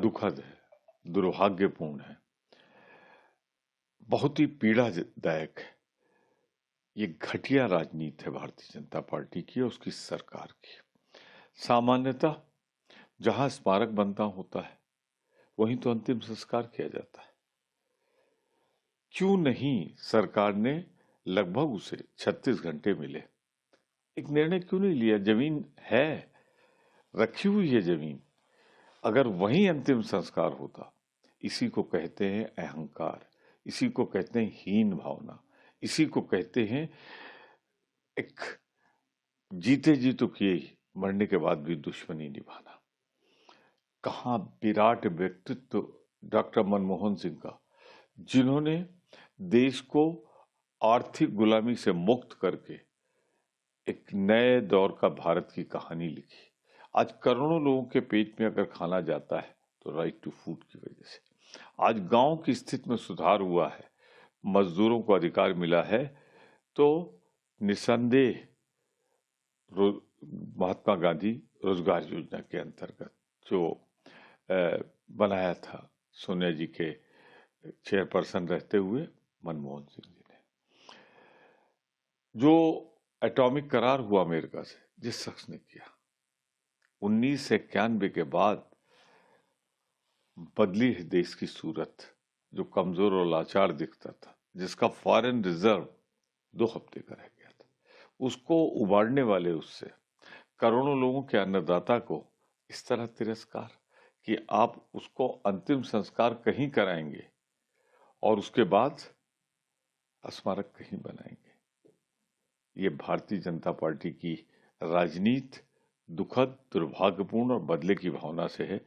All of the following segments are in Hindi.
दुखद है, दुर्भाग्यपूर्ण है, बहुत ही पीड़ादायक है। ये घटिया राजनीति है भारतीय जनता पार्टी की और उसकी सरकार की। सामान्यतः जहां स्मारक बनता होता है वहीं तो अंतिम संस्कार किया जाता है। क्यों नहीं सरकार ने लगभग उसे 36 घंटे मिले, एक निर्णय क्यों नहीं लिया? जमीन है, रखी हुई है जमीन, अगर वहीं अंतिम संस्कार होता। इसी को कहते हैं अहंकार, इसी को कहते हैं हीन भावना, इसी को कहते हैं एक जीते जी तो किए ही, मरने के बाद भी दुश्मनी निभाना। कहाँ विराट व्यक्तित्व डॉक्टर मनमोहन सिंह का, जिन्होंने देश को आर्थिक गुलामी से मुक्त करके एक नए दौर का भारत की कहानी लिखी। आज करोड़ों लोगों के पेट में अगर खाना जाता है तो राइट टू फूड की वजह से। आज गांव की स्थिति में सुधार हुआ है, मजदूरों को अधिकार मिला है, तो निसंदेह महात्मा गांधी रोजगार योजना के अंतर्गत जो बनाया था सोनिया जी के चेयरपर्सन रहते हुए मनमोहन सिंह जी ने, जो एटॉमिक करार हुआ अमेरिका से जिस शख्स ने किया, 1991 के बाद बदली है देश की सूरत। जो कमजोर और लाचार दिखता था, जिसका फॉरेन रिजर्व 2 हफ्ते का रह गया था, उसको उबारने वाले उससे करोड़ों लोगों के अन्नदाता को इस तरह तिरस्कार कि आप उसको अंतिम संस्कार कहीं कराएंगे और उसके बाद स्मारक कहीं बनाएंगे। ये भारतीय जनता पार्टी की राजनीति दुखद, दुर्भाग्यपूर्ण और बदले की भावना से है।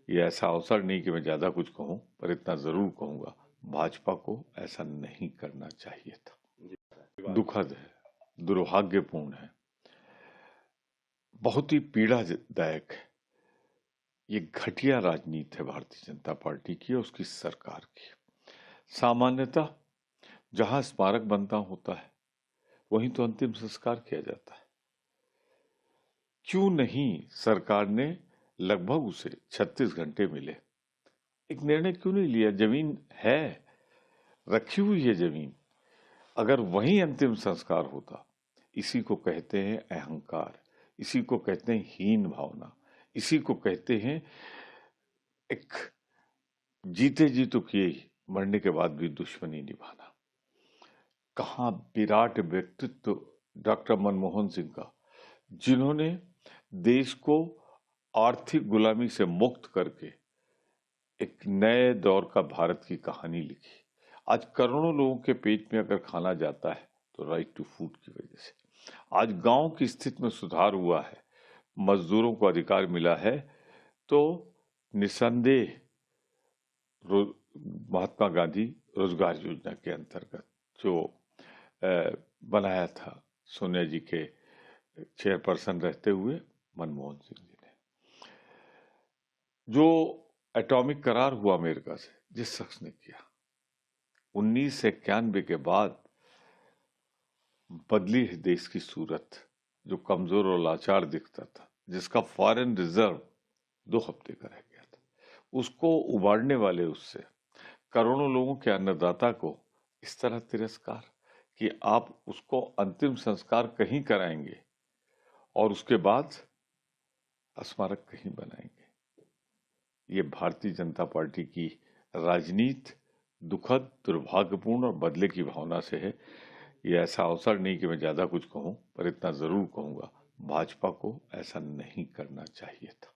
ये ऐसा अवसर नहीं कि मैं ज्यादा कुछ कहूं, पर इतना जरूर कहूंगा, भाजपा को ऐसा नहीं करना चाहिए था। दुखद है, दुर्भाग्यपूर्ण है, बहुत ही पीड़ादायक है। ये घटिया राजनीति है भारतीय जनता पार्टी की और उसकी सरकार की। सामान्यतः जहां स्मारक बनता होता है वहीं तो अंतिम संस्कार किया जाता है। क्यों नहीं सरकार ने लगभग उसे 36 घंटे मिले, एक निर्णय क्यों नहीं लिया? जमीन है, रखी हुई है जमीन, अगर वहीं अंतिम संस्कार होता। इसी को कहते हैं अहंकार, इसी को कहते हैं हीन भावना, इसी को कहते हैं एक जीते जी तो किए ही, मरने के बाद भी दुश्मनी निभाना। कहाँ विराट व्यक्तित्व डॉक्टर मनमोहन सिंह का, जिन्होंने देश को आर्थिक गुलामी से मुक्त करके एक नए दौर का भारत की कहानी लिखी। आज करोड़ों लोगों के पेट में अगर खाना जाता है तो राइट टू फूड की वजह से। आज गांव की स्थिति में सुधार हुआ है, मजदूरों को अधिकार मिला है, तो निसंदेह महात्मा गांधी रोजगार योजना के अंतर्गत जो बनाया था सोनिया जी के चेयरपर्सन रहते हुए मनमोहन सिंह जी ने, जो एटॉमिक करार हुआ अमेरिका से जिस शख्स ने किया, 1991 के बाद बदली है देश की सूरत। जो कमजोर और लाचार दिखता था, जिसका फॉरेन रिजर्व 2 हफ्ते का रह गया था, उसको उबारने वाले उससे करोड़ों लोगों के अन्नदाता को इस तरह तिरस्कार कि आप उसको अंतिम संस्कार कहीं कराएंगे और उसके बाद स्मारक कहीं बनाएंगे। ये भारतीय जनता पार्टी की राजनीति दुखद, दुर्भाग्यपूर्ण और बदले की भावना से है। ये ऐसा अवसर नहीं कि मैं ज्यादा कुछ कहूं, पर इतना जरूर कहूंगा, भाजपा को ऐसा नहीं करना चाहिए था।